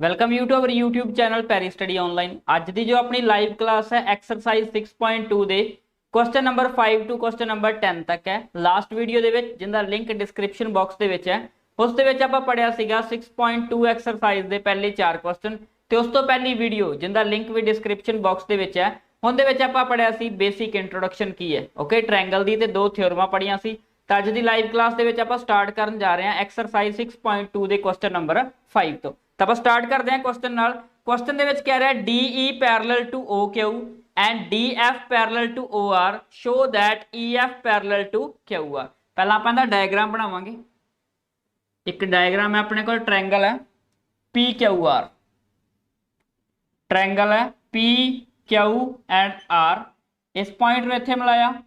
Welcome you to our YouTube channel Parry study online. अज की जो अपनी लाइव क्लास है एक्सरसाइज 6.2 दे question number 5 to question number 10 तक है। लास्ट वीडियो दे विच जिंदा लिंक डिस्क्रिप्शन बॉक्स दे विच है, उस दे विच आपां पढ़िया सीगा 6.2 एक्सरसाइज दे पहले 4 क्वेश्चन ते उस तो पहली वीडियो जिंदा लिंक भी डिस्क्रिप्शन बॉक्स दे विच है उहदे विच आपां पढ़िया सी बेसिक इंट्रोडक्शन की है। ओके, ट्रायंगल दी ते दो थ्योरमां पढ़िया सी। तो अज की लाइव क्लास दे विच आपां स्टार्ट करन जा रहे हैं एक्सरसाइज 6.2 दे क्वेश्चन नंबर 5 तो आप स्टार्ट करते हैं क्वेश्चन नाल। क्वेश्चन दे विच कह रहा है D E parallel to O Q and D F parallel to O R show that E F parallel to Q R. पहला आप इहदा डायग्राम बनावांगे। एक डायग्राम है अपने को, ट्रायंगल है पी क्यू आर, ट्रायंगल है पी क्यू एंड आर। इस पॉइंट में इत्थे मिलाया,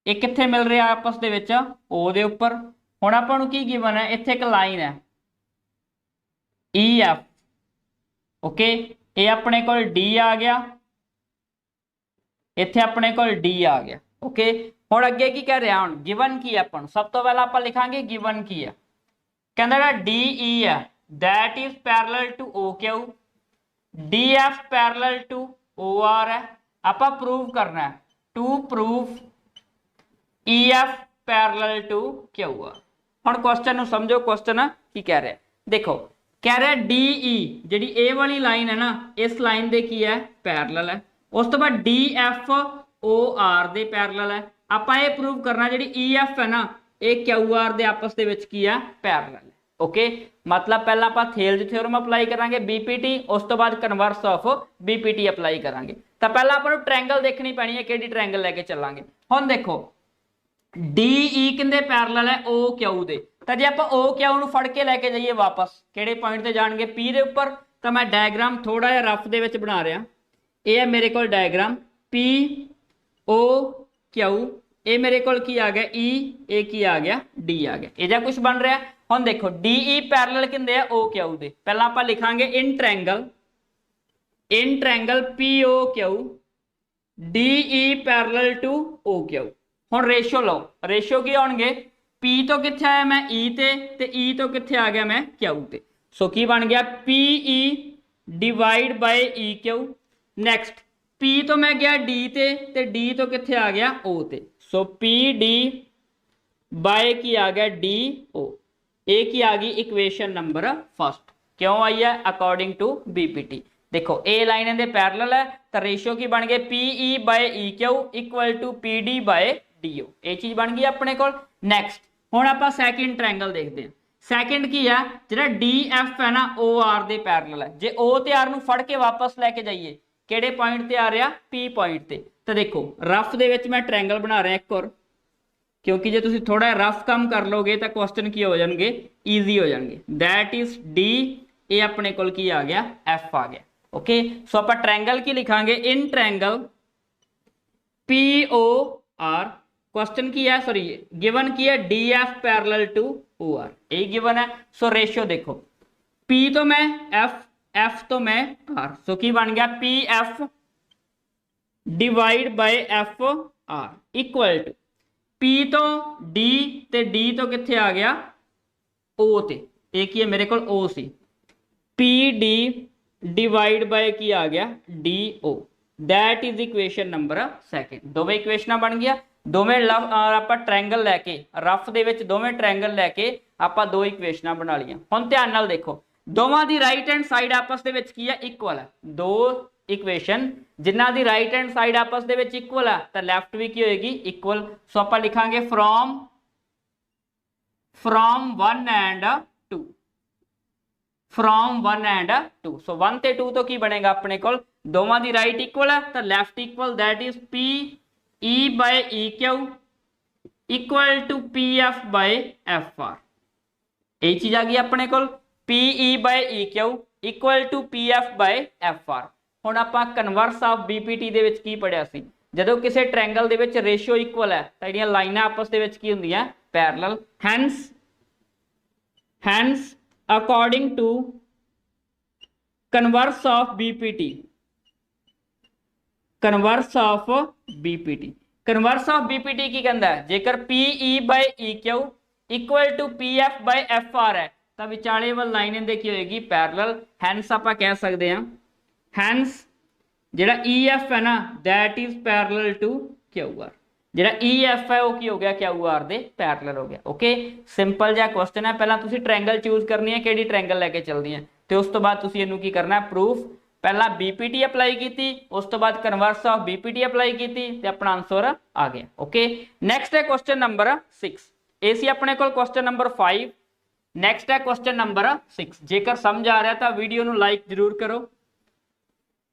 एक कित्थे मिल रहा आपस दे विच ओ दे उपर। हुण आपां नूं की गिवन है, इत्थे एक लाइन है ई एफ। ओके, ये अपने को डी आ गया, इत्थे अपने को डी आ गया। ओके, हुण अगे की कह रहा, हुण गिवन की है अपन सब तो पहला आप लिखांगे गिवन की है। कहंदा डी ई है that is parallel to O Q, D F parallel to O R है। आप प्रूव करना है to prove E F parallel to Q R. हुण क्वेश्चन नूं समझो, क्वेश्चन की कह रहा है। देखो कह रहा है डी ई जी ए वाली लाइन है ना, इस लाइन दे की है पैरेलल है। उस तो बाद डी एफ ओ आर दे पैरेलल है। आपां ये प्रूव करना जी ई एफ है ना, ये क्यू आर दे आपस दे विच की है पैरेलल है। ओके, मतलब पहला आपां थेल्ज थ्योरम अप्लाई करांगे बीपीटी, उस तो बाद कन्वर्स ऑफ बीपीटी अप्लाई करांगे। तो पहला आपां नूं ट्रायंगल देखनी पैनी है, किहड़ी ट्रायंगल लेके चलांगे। हुण देखो डी ई किंदे पैरेलल है ओ क्यू दे, तो जे आप ओ क्यू नूं फड़ के लैके जाइए वापस किहड़े पॉइंट ते जाणगे पी दे उपर। तो मैं डायग्राम थोड़ा जिहा रफ दे विच बना रहा। ये है मेरे को डायग्राम पी ओ क्यू, ये मेरे को की आ गया ई, ए की आ गया डी आ गया। ये जा कुछ बन रहा है। हुण देखो डी ई पैरेलल किंदे है ओ क्यू दे। पहला आप लिखांगे in triangle P O Q D E parallel to O Q. हुण रेशो लो, रेशो की आउणगे पी तो कित्थे आया मैं ई ते ई तो कित्थे आ गया मैं क्यू ते। सो की बन गया P E divide by E Q. Next P तो मैं गया डी ते डी तो कित्थे आ गया ओ ते। सो पी डी बाय की आ गया डी ओ। ए की आ गई इक्वेशन नंबर फर्स्ट। क्यों आई है? According to BPT. देखो ए लाइन दे पैरेलल है तो रेशियो की बन गए P E by E Q equal to P D by D O. ये चीज बन गई अपने को। नैक्सट हुण आपां सैकेंड ट्रायंगल देखते हैं। सैकेंड की है जिहड़ा डी एफ है ना ओ आर दे पैरेलल है। जे ओ ते आर नूं फड़ के वापस लैके जाइए किहड़े पॉइंट ते आ रहा पी पॉइंट ते। तो देखो रफ दे विच मैं ट्रायंगल बना रहा एक और, क्योंकि जे तुसीं थोड़ा रफ काम कर लोगे तो क्वेश्चन की हो जाएंगे ईजी हो जाएंगे। दैट इज डी, ए अपने को की आ गया एफ आ गया। ओके, सो आप ट्रायंगल की लिखांगे in triangle P O R. Question की है, सॉरी गिवन की है D F parallel to O R, यही गिवन है। सो रेशियो देखो पी तो मैं एफ, एफ तो मैं आर। सो की बन गया P F divide by F R equal to P तो डी ते डी तो कित्थे आ गया ओ ते। एक ही है मेरे को O C, P D divide by की आ गया D O. That is equation number second. दोवें इक्वेशन बन गया। दोवें आप ट्रायंगल लैके रफ दे विच दोवें ट्रायंगल लैके आप दो इक्वेशन बना लिया। हुण ध्यान नाल देखो दोवां दी राइट हैंड साइड आपस दे विच की है इक्वल है। दो इक्वेशन जिन्हां दी राइट हैंड साइड आपस दे विच इक्वल है तो लैफ्ट भी की होएगी इक्वल। सो आप लिखांगे फ्रॉम 1 एंड 2, फ्रॉम 1 एंड 2। सो 1 ते 2 तो की बनेगा अपने को दोवां दी राइट इक्वल है तो left equal. That is P E by E Q equal to P F by F R. यही चीज आ गई अपने को P E by E Q equal to P F by F R. हुण आपां कन्वर्स ऑफ बीपीटी दे विच की पढ़िया सी, जदों किसी ट्रायंगल दे विच रेशियो इक्वल है तो जिहड़ियां लाइनां आपस दे विच की हुंदियां parallel. Hence according to converse of BPT, converse of BPT. Converse of BPT की कहता है जेकर P E by E Q equal to P F by F R है ਤਾਂ ਵਿਚਾਲੇ ਵਾਲ ਲਾਈਨ ਇਹਦੇ ਕੀ ਹੋਏਗੀ ਪੈਰਲਲ। ਹੈਂਸ ਆਪਾਂ ਕਹਿ ਸਕਦੇ ਹਾਂ ਹੈਂਸ ਜਿਹੜਾ EF है ना that is parallel to QR। ਜਿਹੜਾ EF है वो की हो गया QR ਦੇ ਪੈਰਲਲ ਹੋ ਗਿਆ। ਓਕੇ ਸਿੰਪਲ ਜਿਹਾ ਕੁਐਸਚਨ ਹੈ। ਪਹਿਲਾਂ ਤੁਸੀਂ ਟ੍ਰਾਇੰਗਲ ਚੂਜ਼ ਕਰਨੀ ਹੈ ਕਿਹੜੀ ਟ੍ਰਾਇੰਗਲ ਲੈ ਕੇ ਚੱਲਦੀ ਹੈ ਤੇ ਉਸ ਤੋਂ ਬਾਅਦ ਤੁਸੀਂ ਇਹਨੂੰ ਕੀ ਕਰਨਾ ਹੈ ਪ੍ਰੂਫ। ਪਹਿਲਾਂ BPT ਅਪਲਾਈ ਕੀਤੀ ਉਸ ਤੋਂ ਬਾਅਦ ਕਨਵਰਸ ਆਫ BPT ਅਪਲਾਈ ਕੀਤੀ ਤੇ ਆਪਣਾ ਆਨਸਰ ਆ ਗਿਆ। ਓਕੇ ਨੈਕਸਟ ਹੈ ਕੁਐਸਚਨ ਨੰਬਰ 6। ਇਹ ਸੀ ਆਪਣੇ ਕੋਲ ਕੁਐਸਚਨ ਨੰਬਰ 5। ਨੈਕਸਟ ਹੈ ਕੁਐਸਚਨ ਨੰਬਰ 6। ਜੇਕਰ ਸਮਝ ਆ ਰਿਹਾ ਤਾਂ ਵੀਡੀਓ ਨੂੰ ਲਾਈਕ ਜ਼ਰੂਰ ਕਰੋ,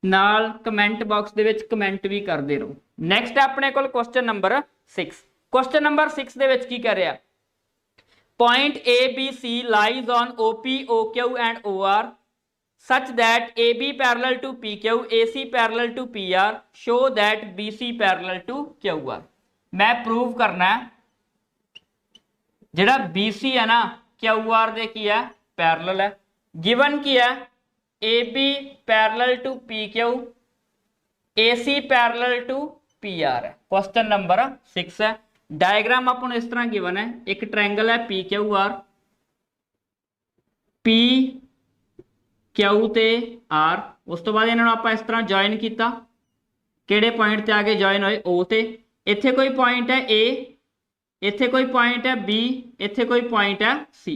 ਨਾਲ ਕਮੈਂਟ ਬਾਕਸ ਦੇ ਵਿੱਚ ਕਮੈਂਟ ਵੀ ਕਰਦੇ ਰਹੋ। ਨੈਕਸਟ ਹੈ ਆਪਣੇ ਕੋਲ ਕੁਐਸਚਨ ਨੰਬਰ 6। ਕੁਐਸਚਨ ਨੰਬਰ 6 ਦੇ ਵਿੱਚ ਕੀ ਕਰ ਰਿਹਾ point ABC lies on OP, OQ and OR such that AB parallel to PQ, AC parallel to PR, show that BC parallel to QR। मैं प्रूव करना है ਜਿਹੜਾ BC है ना QR ਦੇ ਕੀ ਹੈ ਪੈਰਲਲ ਹੈ। गिवन ਕੀ ਹੈ AB parallel to PQ, AC parallel to PR है। क्वेश्चन नंबर 6 है। डायग्राम अपन इस तरह गिवन है, एक ट्रायंगल है PQR, PQ ते R, उस तो बाद इन्होंने आप इस तरह ज्वाइन किया किहड़े पॉइंट ते आगे ज्वाइन होए O ते। इत्थे कोई पॉइंट है A, इत्थे कोई पॉइंट है B, इत्थे कोई पॉइंट है C।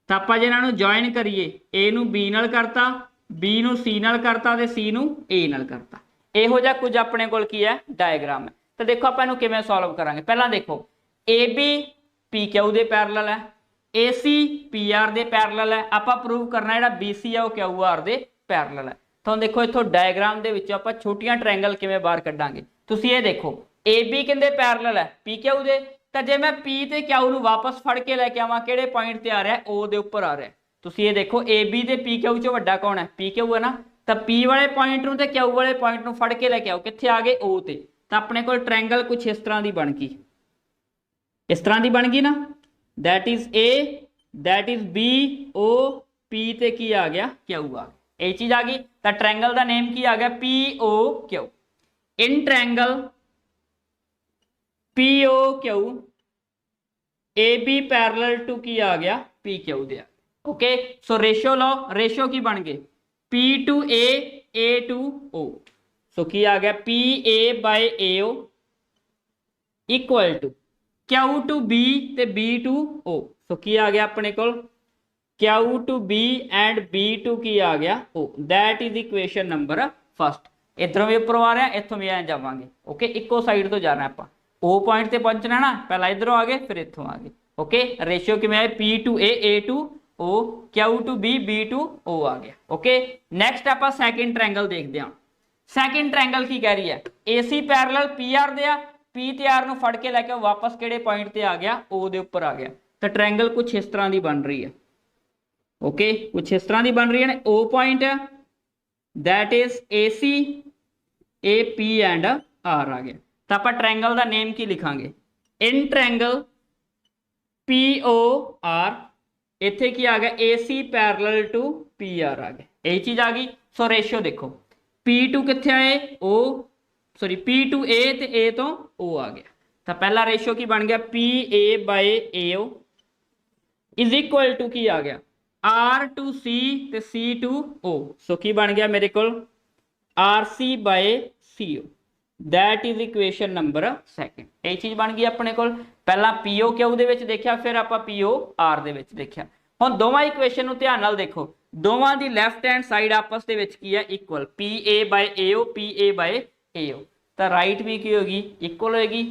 तो आप जे इन्हां नूं ज्वाइन करिए A नूं B नाल करता, B नूं C नाल करता ते C नूं A नाल करता। इहो जिहा कुछ अपने कोल की है डायग्राम है। तो देखो आप इहनूं किवें सॉल्व करांगे। पहलां देखो AB PQ दे पैरलल है, AC PR दे पैरलल है। आपां प्रूव करना जिहड़ा BC है वो QR दे पैरलल है। तो देखो इत्थों डायग्राम दे विच आपां छोटियां ट्रायंगल किवें बाहर कढांगे। तुसीं ये देखो AB किहदे पैरलल है PQ दे, तो जे मैं P ते Q नूं वापस फड़ के लैके आवां किहड़े पॉइंट ते आ रहा है O दे उपर आ रहा है। तुसीं ये देखो AB ते PQ चों वड्डा कौन है PQ है ना, तो P वाले पॉइंट नूं ते Q वाले पॉइंट नूं फड़ के लैके आओ कित्थे आ गए O ते। तो अपने को ट्रायंगल कुछ इस तरह की बन गई, इस तरह की बन गई ना, that is A, that is B, O, P ते की आ गया Q आ गया, ये चीज आ गई। तो ट्रायंगल का नेम की आ गया POQ। In triangle POQ AB parallel to की आ गया PQ दे। ओके सो रेशो लो, रेशो की बन गए P to A, A to O। सो की आ गया PA by AO equal to Q to B ते B टू O। सो की आ गया अपने को Q to B and B to की आ गया O। That is equation number first. इधरों भी उपर आ रहा है, इतों भी ऐ जावांगे। ओके इको साइड तो जाना आप O पॉइंट ते पहुंचना ना, पहला इधरों आ गए फिर इतों आ गए। ओके रेशियो किवें है P to A, A to O, Q to B, B to O आ गया। ओके नैक्सट आप सैकेंड ट्रायंगल देखते हैं। सैकेंड ट्रायंगल की कह रही है AC पैरेलल PR दे आ, P ते R नूं फड़ के लैके वापस किहड़े पॉइंट ते आ गया O दे उपर आ गया। तो ट्रायंगल कुछ इस तरह की बन रही है। ओके कुछ इस तरह की बन रही है। O पॉइंट है that is AC, AP and R आ गया। तो आप ट्रायंगल का नेम की लिखांगे इन ट्रायंगल POR। इत्थे की आ गया AC पैरेलल टू PR आ गया, यही चीज आ गई। सो रेशियो देखो P2 कित्थे आए O, सॉरी P2 A ते A तो O आ गया। तो पहला रेशियो की बन गया PA by AO is equal to की आ गया R टू C ते C टू O। सो की बन गया मेरे को RC by CO। That is equation number second. ये चीज बन गई अपने को। पहला POQ दे विच देखिया, फिर आप POR दे विच देखिया। हुण दोवां इक्वेशन नूं ध्यान नाल देखो, दोवां दी लैफ्ट हैंड साइड आपस दे विच की है equal PA by AO, PA by AO। तो राइट भी की होगी इक्वल होगी।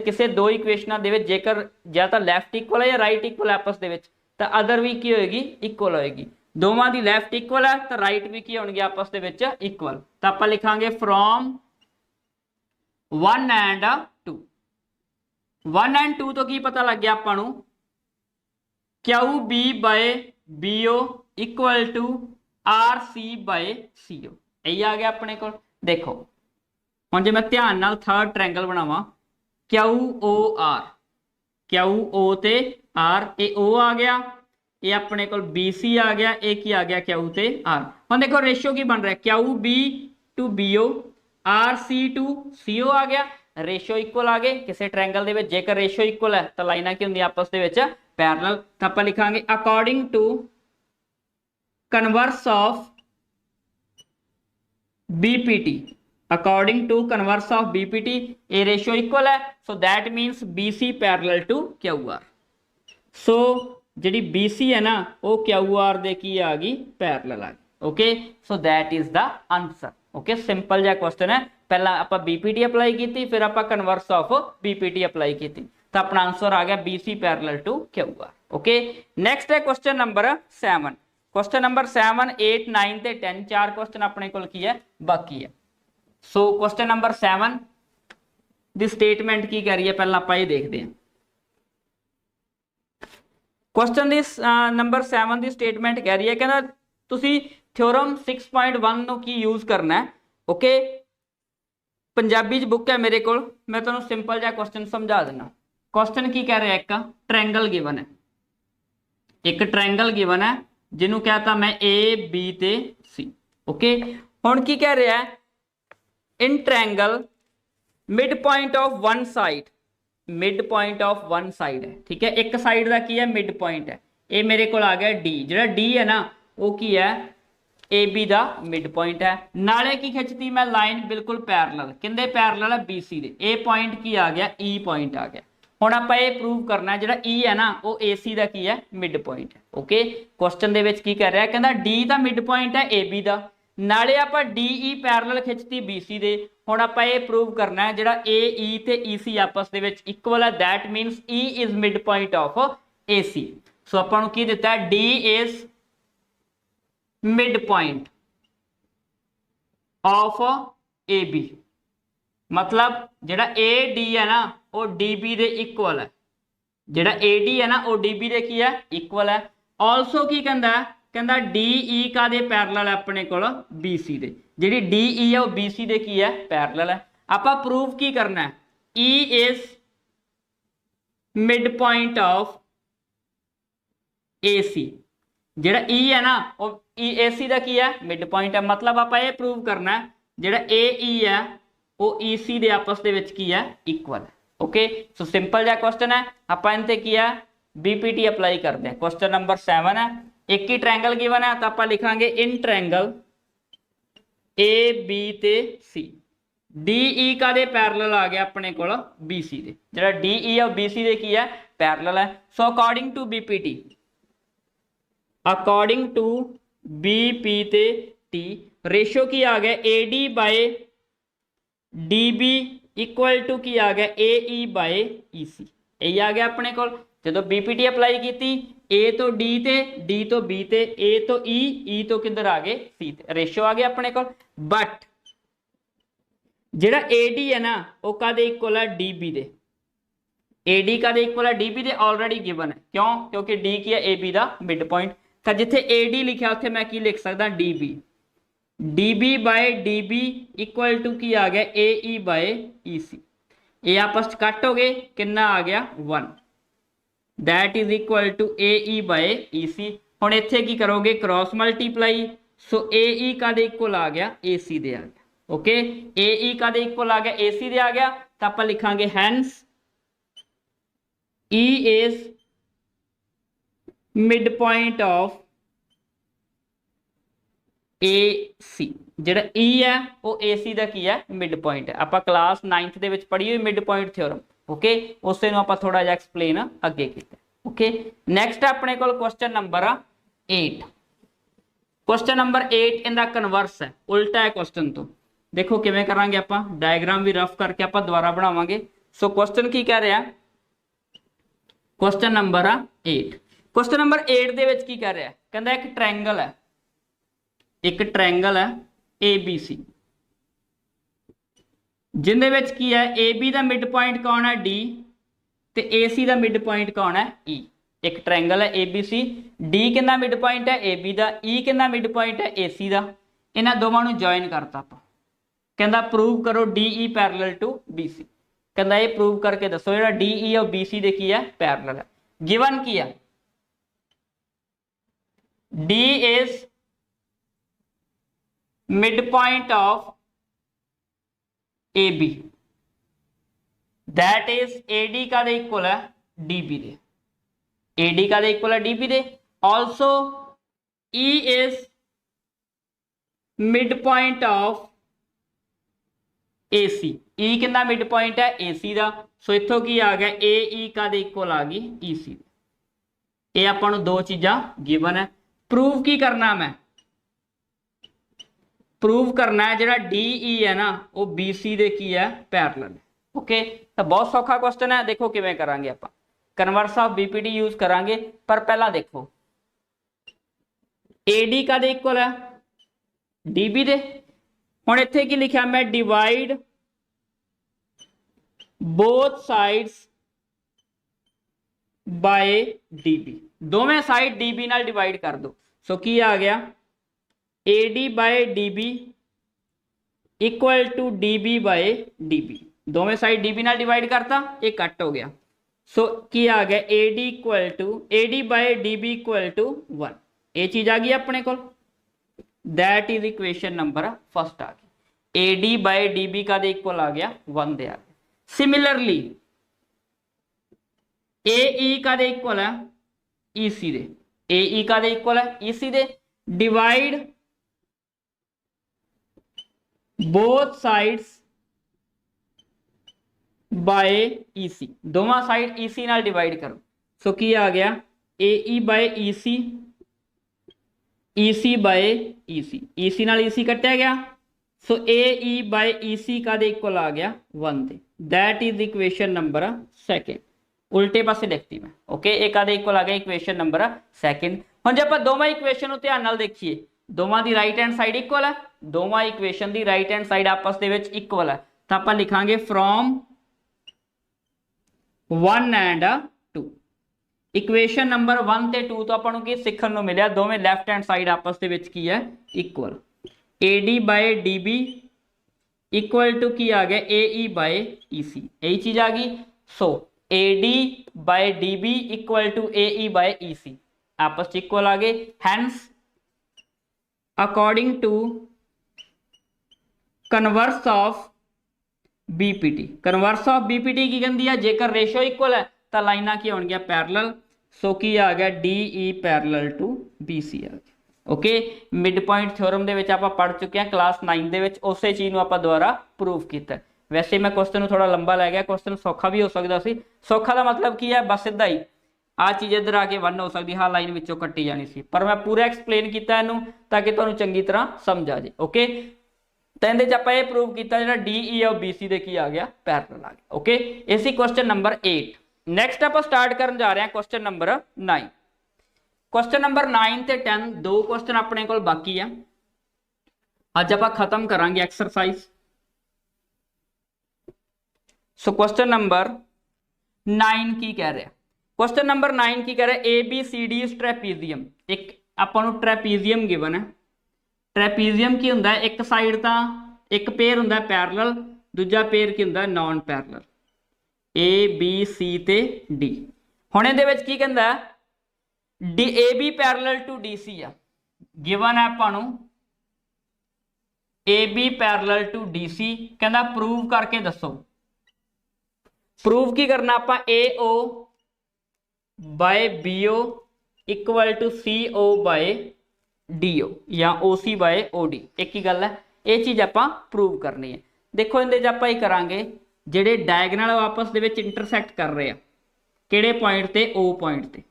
किसी दो इक्वेशनां दे विच जेकर या तो लैफ्ट इक्वल है या राइट इक्वल है आपस दे विच, तो अदर भी की होगी इक्वल होगी। दोवां दी लैफ्ट इक्वल है तो राइट भी की होणगे आपस दे विच इक्वल। तो आपां लिखांगे फ्रॉम 1 एंड 2। 1 एंड 2 तो की पता लग गया आपां नूं QB by BO equal to RC by CO। यही आ गया अपने को। देखो हुण जे मैं ध्यान नाल थर्ड ट्रायंगल बनावां QOR, QO ते R, ये O आ गया, ये अपने को BC आ गया, ये की आ गया Q ते R। हुण देखो रेशियो की बन रहा है QB to BO, RC to CO आ गया। रेशियो इक्वल आ गए। किसी ट्रायंगल दे विच जेकर रेशियो इक्वल है तो लाइनां की होंदी आपस दे विच पैरेलल। तो आप लिखांगे according to converse of BPT, according to converse of BPT ए रेशियो इक्वल है, so that means BC parallel to QR. So जी बीसी है ना वो क्यूआर दे की आ गई पैरेलल आ गई। Okay so that is the answer. Okay simple जिहा क्वेश्चन है, पहला आप बीपीटी अप्लाई की फिर आप कन्वर्स ऑफ बीपीटी अप्लाई की तो अपना आंसर आ गया BC parallel to QR. Okay next है क्वेश्चन नंबर 7। क्वेश्चन नंबर 7 8 9 ते 10 चार क्वेश्चन अपने कोल की है बाकी है। सो क्वेश्चन नंबर 7 दी स्टेटमेंट की कह रही है पहला आप ये देखते हैं। Question the number 7 the statement कह रही है कहना तुसी थ्योरम 6.1 नो की यूज करना है। ओके पंजाबी च बुक है मेरे को, मैं तुहानू सिंपल जिहा क्वेश्चन समझा देना। क्वेश्चन की कह रहा है, एक ट्रायंगल गिवन है, एक ट्रायंगल गिवन है जिन्हों कहता मैं ए बी ते सी। ओके हुण की कह रहा है in triangle mid point of one side, mid point of one side है, ठीक है एक साइड का की है मिड पॉइंट है, ये मेरे को आ गया डी, जो डी है ना वो की है ए बी का मिड पॉइंट है। नाले की खिंचती मैं लाइन बिल्कुल पैरेलल, किंदे पैरेलल है बी सी दे, ए पॉइंट की आ गया ई पॉइंट आ गया। हुण आपां ये प्रूव करना है जो ई है ना वो ए सी का की है मिड पॉइंट है। ओके क्वेश्चन दे विच की कर रहा है कहना डी का मिड पॉइंट है ए बी का, नाले आपां डी ई पैरेलल खिंचती बी सी दे। हुण आपां ये प्रूव करना है जो ए ई ते ई सी आपस दे विच इक्वल है, that means E is mid point of A C. So आपां नूं की दिता है D is mid point of A B, मतलब जेड़ा ए डी है ना वो डी बी दे इक्वल है, जेड़ा ए डी है ना वो डी बी दे की है इक्वल है। ऑलसो की कहंदा डी ई का दे पैरेलल है अपने को बी सी दे, जी डी ई है वो बी सी दे की है पैरेलल है। आपां प्रूव की करना है E is mid point of A C, जेड़ा ई है ना वो ई ए सी का की है मिड पॉइंट है, मतलब आप ये प्रूव करना है जेड़ा ए ई है वो ई सी दे आपस दे विच की है इक्वल है। ओके सो सिंपल जिहा क्वेश्चन है, आप इनते की है बीपीटी अप्लाई करते हैं। क्वेश्चन नंबर 7 है, एक ही ट्रायंगल गिवन है तो आप लिखांगे इन ट्रायंगल ए बी ते सी, डी ई का दे पैरेलल आ गया अपने को बी सी दे, जेड़ा डी ई है बी सी दे की है पैरेलल है। So according to BPT, according to B P ते टी रेशियो की आ गया A D by D B equal to की आ गया ए ई बाय ई सी, यही आ गया अपने को। जो बीपीटी अप्लाई की ए तो डी ते डी तो बी ते ए तो ई तो किधर आ गए सी ते, रेशियो आ गया अपने को। बट जेड़ा ए डी है ना वो कादे इक्वल है डी बी दे, ए डी का इक्वल है डी बी दे ऑलरेडी गिवन है, क्यों क्योंकि डी की है ए बी का मिड पॉइंट, तो जिथे ए डी लिखा उत्थे मैं की लिख सकता D B, D B by D B equal to की आ गया ए ई बाय ई सी, ये आपस कट हो गए कितना आ गया 1, that is equal to A E by E C. हुण इत्थे की करोगे क्रॉस मल्टीप्लाई, सो ए ई का इक्वल आ गया ए सी दे आ गया। ओके ए ई का इक्वल आ गया ए सी दे आ गया, तो आप लिखांगे hence E is mid point of A C, जेड़ा ई है वो ए सी का की है मिड पॉइंट है, आप क्लास 9th दे विच पढ़ी हुई मिड पॉइंट थ्योरम। ओके उसे आप थोड़ा जिहा एक्सप्लेन अगे किया। ओके नैक्सट अपने को क्वेश्चन नंबर 8। क्वेश्चन नंबर 8 इनका कन्वर्स है, उल्टा है क्वेश्चन तो, देखो किवें करांगे आप, डायग्राम भी रफ करके आप दोबारा बनावांगे। सो क्वेश्चन की कह रहा है, क्वेश्चन नंबर 8, क्वेश्चन नंबर 8 दे विच की कह रहा है कहंदा एक ट्रायंगल है, एक ट्रायंगल है ए बी सी, जिंदे विच की है ए बी का मिड पॉइंट कौन है डी ते ए सी का मिड पॉइंट कौन है ई। एक ट्रायंगल है ए बी सी, डी कितना मिड पॉइंट है ए बी का, ई कितना मिड पॉइंट है ए सी का, इन्हां दोवां नूं जॉइन करता आप, कहंदा प्रूव करो D E parallel to B C, कहंदा ये प्रूव करके दसो जेड़ा डी ई और बी सी दे की है पैरेलल है। गिवन की है D is mid point of A B, that is A D का इक्वल है डी बी दे, ए डी का इक्वल है डी बी दे। Also E is midpoint of AC। E कितना मिड पॉइंट है AC का, सो इथों की आ गया AE का दे इक्वल आ गई EC। ये आपां नूं दो चीज़ां गिवन है। प्रूव की करना, मैं प्रूव करना है जिहड़ा DE है ना वो BC दे की है पैरेलल। ओके, तो बहुत सौखा क्वेश्चन है। देखो किवें करांगे आपां, कन्वर्स ऑफ BPD यूज करांगे, पर पहला देखो AD का दे इक्वल है DB दे। हुण इत्थे की लिखा मैं, divide both sides by DB, दोवें साइड DB नाल डिवाइड कर दो। सो की आ गया AD by DB equal to DB by DB, दोवें साइड DB नाल डिवाइड करता, ये कट हो गया। सो की आ गया AD by DB equal to 1। ये चीज आ गई अपने को, that is equation number first आ गई। AD बाय DB का दे इक्वल आ गया 1 दे आ गया। सिमिलरली AE का दे इक्वल है EC दे, AE का दे इक्वल है EC दे, divide both sides by EC, दोवां साइड EC नाल डिवाइड करो। सो की आ गया AE by EC, EC by EC, EC नाल EC कटिया गया। सो AE बाय EC का दे इक्वल आ गया 1 दे, that is equation number second. उल्टे पासे लिखती मैं। ओके, एक आदे इक्वल आ गया इक्वेशन नंबर सेकंड। हुण जे आपां दोवां इक्वेशन नूं ध्यान नाल देखीए, दोवां दी राइट हैंड साइड इक्वल है, दोवां इक्वेशन दी राइट हैंड साइड आपस दे विच इक्वल है, तो आपां लिखांगे फ्रॉम 1 एंड 2। इक्वेशन नंबर 1 ते 2 तो आपां नूं की सीखण नूं मिलिया, दोवें लैफ्ट हैंड साइड आपस दे विच की है equal. AD by DB equal to की आ गया AE बाय EC, यही चीज आ गई। So AD by DB equal to AE by EC आपस में इक्वल आ गए। Hence according to converse of BPT, converse of BPT की कहती है जेकर रेशो इक्वल है तो लाइना की होणगियां पैरेलल। सो की आ गया DE पैरेलल टू BC आ गया। ओके, मिड पॉइंट थ्योरम दे विच आपां पढ़ चुके हैं क्लास 9 दे विच, उसे चीज़ नूं आपां दोबारा प्रूव कीता। वैसे मैं क्वेश्चन नूं थोड़ा लंबा लै गया, क्वेश्चन सौखा भी हो सकता सी। सौखा का मतलब की है, बस सीधा ही आ चीज़ इधर आके 1 हो सकती, हाँ लाइन विचों कट्टी जानी सी, पर मैं पूरा एक्सप्लेन किया इनू ताकि तुहानूं चंगी तरह समझ आ जाए। ओके, तो इहदे च आपां ये प्रूव किया जिहड़ा DE और BC दे की आ गया पैरेलल आ गया। ओके, इसी क्वेश्चन नंबर 8। नैक्सट आपां स्टार्ट करन जा रहे हैं क्वेश्चन नंबर 9। क्वेश्चन नंबर 9 ते 10 दो क्वेश्चन अपने को बाकी है, अज आप खत्म करांगे एक्सरसाइज। सो क्वेश्चन नंबर 9 की कह रहा है, क्वेश्चन नंबर 9 की कह रहा है ABCD ट्रैपीजियम। एक आपां नूं ट्रैपीजियम गिवन है। ट्रैपीजियम की हुंदा है, एक साइड तो एक पेयर हुंदा है पैरेलल, दूजा पेयर की हुंदा है नॉन पैरेलल, ABC ते D। हुण इहदे विच की कहंदा है AB पैरेलल टू DC आ गिवन है आपां नूं AB पैरेलल टू DC, कहंदा प्रूव करके दसो। प्रूव की करना आपां AO by BO equal to CO by DO या OC बाय OD, एक ही गल है। ये चीज़ आपां प्रूव करनी है। देखो इहदे च आपां ही करांगे जिहड़े डायगनल आपस दे विच इंटरसैक्ट कर रहे हैं, किहड़े पॉइंट ते O पॉइंट ते,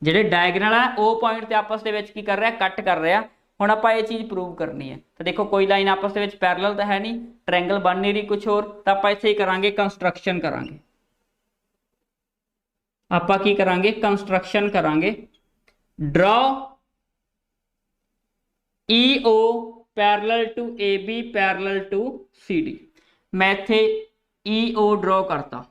जिहड़े डायगनल है O पॉइंट ते आपस दे विच की कर रहा है कट कर रहा। हुण आपां ये चीज़ प्रूव करनी है। तो देखो कोई लाइन आपस दे विच पैरेलल तो है नहीं, ट्रायंगल बन नहीं रही कुछ और, तो आपां इत्थे ही करांगे कंस्ट्रक्शन करांगे। आपां की करांगे कंस्ट्रक्शन करांगे। Draw EO parallel to AB parallel to CD। मैं इत्थे EO ड्रॉ करता,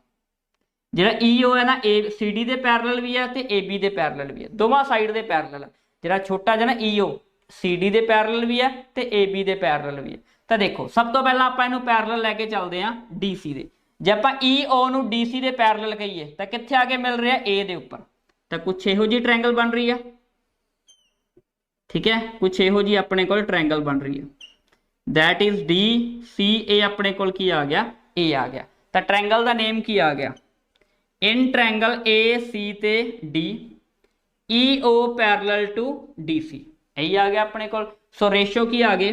जिहड़ा EO है ना CD दे पैरेलल भी है ते AB दे पैरेलल भी है, दोवां साइड दे पैरेलल है। जिहड़ा छोटा जिहा ना EO CD दे पैरेलल भी है ते AB दे पैरेलल भी है। तो देखो सब तो पहला आपां इहनूं पैरेलल लैके चलदे हां DC दे। जे आपां EO नूं DC दे पैरेलल कहीए तो कित्थे आके मिल रहा है A दे उपर, तो कुछ इहो जी ट्रायंगल बन रही है। ठीक है, कुछ इहो जी अपने कोल ट्रायंगल बन रही है, दैट इज DCA अपने कोल की आ गया A आ गया। तो ट्रायंगल का नेम की आ गया इन ट्रायंगल AC ते D EO parallel to DC। यही आ गया अपने को। सो रेशो की आ गए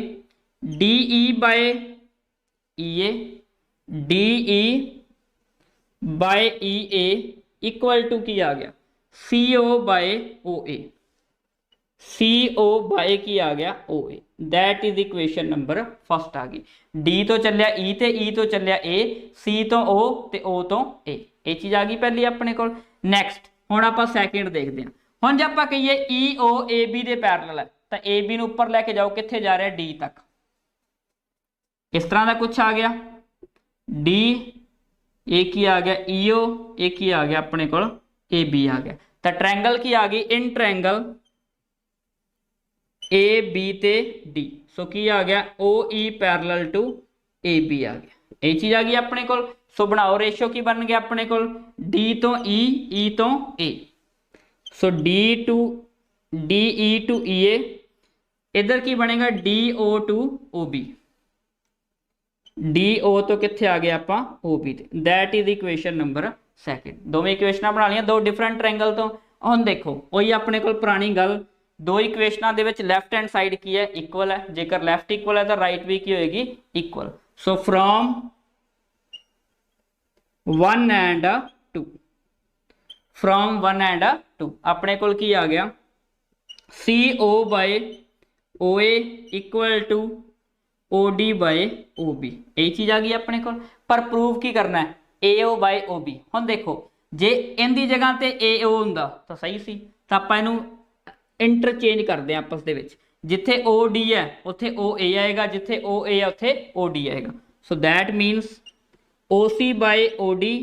D E by E A, D E by E A equal to की आ गया C O by O A, C O bye की आ गया O A. That is equation number first आ गई। डी तो चलिया ई ते ई तो चलिया ए, सी तो ओ ते ओ तो ए, ये चीज आ गई पहली अपने को। नैक्सट हुण आपां सैकेंड देखते हैं। हुण जे आपां कहिए ई ओ ए बी दे पैरेलल है तो ए बी नूं उपर लैके जाओ, कित्थे जा रहा डी तक, इस तरह का कुछ आ गया डी, एक ही आ गया ई ओ, एक ही आ गया अपने को ए बी आ गया। तो ट्रैंगल की आ गई इन ट्रैंगल ए बी ते डी, सो की आ गया O E parallel to A B आ गया, ये चीज आ गई अपने को। सो बनाओ रेशो की बन गया अपने को डी तो ई तो A, so D to D E to E A, इधर की बनेगा D O to O B, D O तो कितने आ गया आपां ओ बी ते। That is equation number second. दोवें इक्वेशनां बना लिया दो डिफरेंट ट्रैंगल तो। हुण देखो वही अपने को पुरानी गल, दो इक्वेशनां दे विच लैफ्ट हैंड साइड की है इक्वल है, जेकर लैफ्ट इक्वल है तो राइट भी की होएगी equal. So from 1 and 2, from 1 and 2 अपने को की आ गया C O by O A equal to O D by O B, यही चीज आ गई अपने को। पर प्रूव की करना है A O by O B. हुण देखो जे इनकी जगह ते ए ओ हुंदा तो सही सी, तो आपां इहनूं इंटरचेंज करते हैं आपस दे विच, जिथे ओ डी है उत्थे ओ ए आएगा, जिथे ओ ए है उत्थे ओ डी आएगा। So that means O C by O D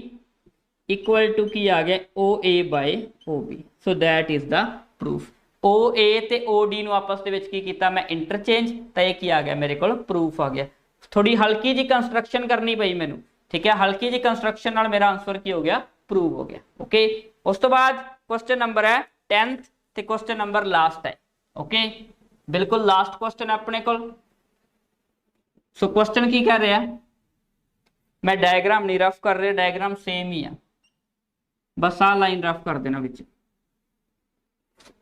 equal to की आ गया O A by O B. So that is the proof. O A ते ओ डी नूं आपस दे विच की कीता मैं इंटरचेंज, तो ये की आ गया मेरे को प्रूफ आ गया। थोड़ी हल्की जी कंस्ट्रक्शन करनी पई मैनू, ठीक है, हल्की जी कंस्ट्रक्शन नाल मेरा आंसर की हो गया प्रूव हो गया। ओके, उस तो बाद क्वेश्चन नंबर है 10th ते क्वेश्चन नंबर लास्ट है। ओके, बिल्कुल लास्ट क्वेश्चन है अपने को। सो क्वेश्चन की कह रहा है, मैं डायग्राम नहीं रफ कर रहा, डायग्राम सेम ही है, बस आ लाइन रफ कर देना विच।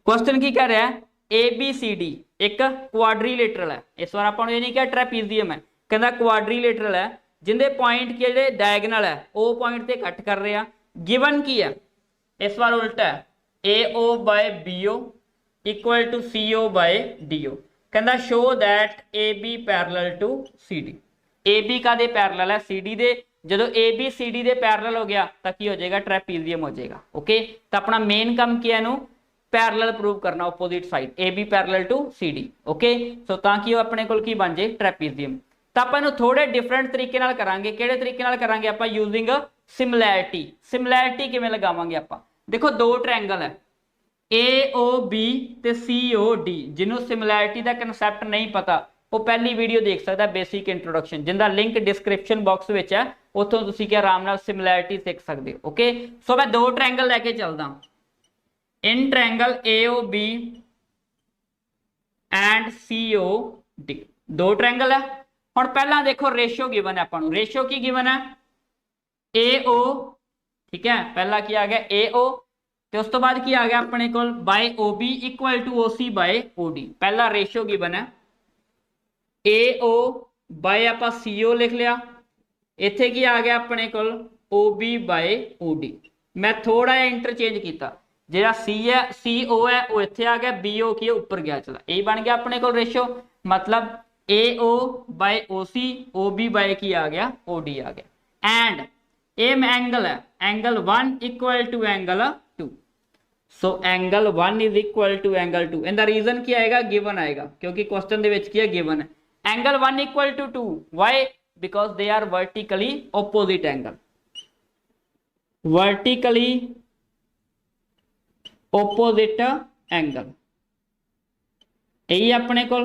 क्वेश्चन की कह रहा है ए बी सी डी एक क्वाड्रीलेटरल है, इस बार आपको ये नहीं क्या ट्रैपीजियम है, कहता क्वाड्रीलेटरल है जिंदे पॉइंट के डायगनल है ओ पॉइंट से कट कर रहे हैं। गिवन की है इस बार उल्टा है A O by B O equal to C O by D O. कहता show that A B parallel to C D, A B का दे पैरेलल है सी डी दे, जो ए बी सी डी दे पैरेलल हो गया तो की हो जाएगा ट्रैपीजियम हो जाएगा। ओके, तो अपना मेन काम किया है पैरेलल प्रूव करना opposite side A B parallel to C D. Okay, so ताकि अपने को की बन जाए ट्रैपीजियम। तो आप थोड़े डिफरेंट तरीके नाल करांगे, किहड़े तरीके नाल करांगे आप यूजिंग सिमिलैरिटी। सिमिलैरिटी किवें लगावांगे आप, देखो दो ट्रायंगल है ए ओ बी ते सी ओ डी, जिन्होंने सिमिलैरिटी का कंसैप्ट नहीं पता वो पहली वीडियो देख सकता है बेसिक इंट्रोडक्शन, जिंदा लिंक डिस्क्रिप्शन बॉक्स में है, उतों तुसीं क्या आराम नाल सिमिलैरिटी सीख सकते हो। ओके, सो मैं दो ट्रायंगल लैके चलदा, in triangle A O B and C O D, दो ट्रायंगल है। हुण पहला देखो रेशो गिवन है आपां नूं, रेशो की गिवन है ए ओ, ठीक है, पहला की आ गया ए ओ, तो उस तो बाद की आ गया अपने को by O B equal to O C by O D. पहला रेशो गिवन है ए ओ बाय आप सी ओ लिख लिया, इत्थे की आ गया अपने को O B by O D. मैं थोड़ा जिहा इंटरचेंज किया, जो सी है सी ओ है वो इत्थे आ गया, बी ओ की ऊपर गया, चला यही बन गया अपने को रेशो, मतलब A O by O C, O B by की आ गया ओ डी आ गया। एंड एम एंगल है angle 1 equal to angle 2, so angle 1 is equal to angle 2। इनका रीजन क्या आएगा, गिवन आएगा, क्योंकि क्वेश्चन दे विच की है गिवन है angle 1 equal to 2, why because they are vertically opposite angle, vertically opposite angle, यही अपने को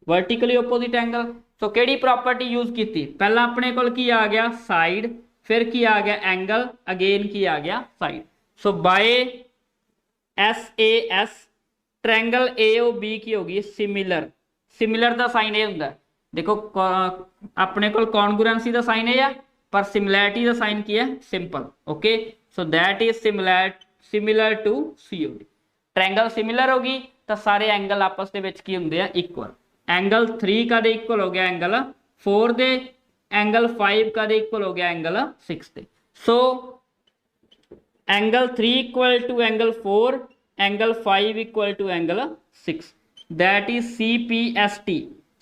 वर्टिकली ओपोजिट एंगल। सो केड़ी प्रॉपर्टी यूज की थी, पहला अपने को की आ गया साइड, फिर की आ गया एंगल, अगेन की आ गया side. So by S A S triangle A O B की होगी सिमिलर, सिमिलर का साइन ये होंगे, देखो अपने को कॉन्ग्रुएंसी का साइन है, पर सिमिलैरिटी का साइन की है simple. Okay, so that is similar to C O D, triangle similar होगी तो सारे एंगल आपस के विच की हुंदे आ इक्वल। एंगल 3 का इक्वल हो गया एंगल 4 दे, एंगल 5 का इक्वल हो गया एंगल 6 दे। सो angle 3 equal to angle 4, angle 5 equal to angle 6, that is CPST।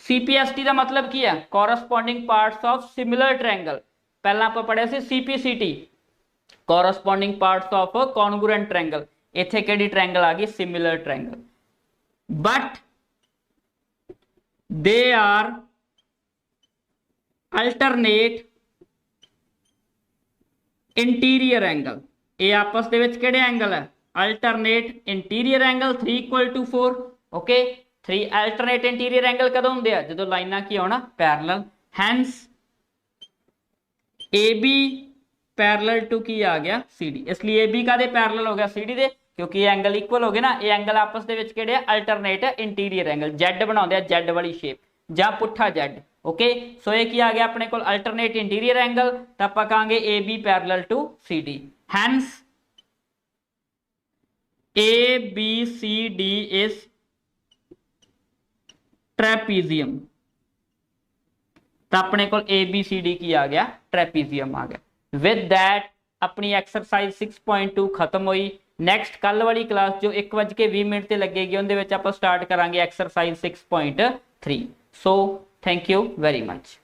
CPST का मतलब की है corresponding parts of similar triangle. पहला आप पढ़िया सी CPCT, corresponding parts of congruent triangle. इत्थे किहड़ी ट्रायंगल आ गई? Similar triangle. But they are alternate interior angle. ये आपस दे विच किहड़े एंगल है? Alternate interior angle 3 equal to 4। Okay, 3 alternate interior angle कदों हुंदे आ? जदों लाइनां की होना parallel. Hence AB parallel to की आ गया CD, इसलिए AB का पैरेलल हो गया CD दे, क्योंकि ये एंगल इक्वल हो गए ना। ये एंगल आपस दे विच किहड़े अल्टरनेट इंटीरियर एंगल, Z बनाउंदे आ, Z वाली शेप जां पुट्ठा Z। ओके, सो ये की आ गया अपने को अल्टरनेट इंटीरियर एंगल, तो आप कहांगे AB parallel to CD। Hence ABCD is trapezium, तो अपने को ABCD की आ गया ट्रेपीजियम आ गया। विद दैट अपनी एक्सरसाइज 6.2 खत्म हुई। नैक्सट कल वाली क्लास जो 1:20 से लगेगी उहदे विच आपां स्टार्ट करांगे exercise 6.3। So thank you very much.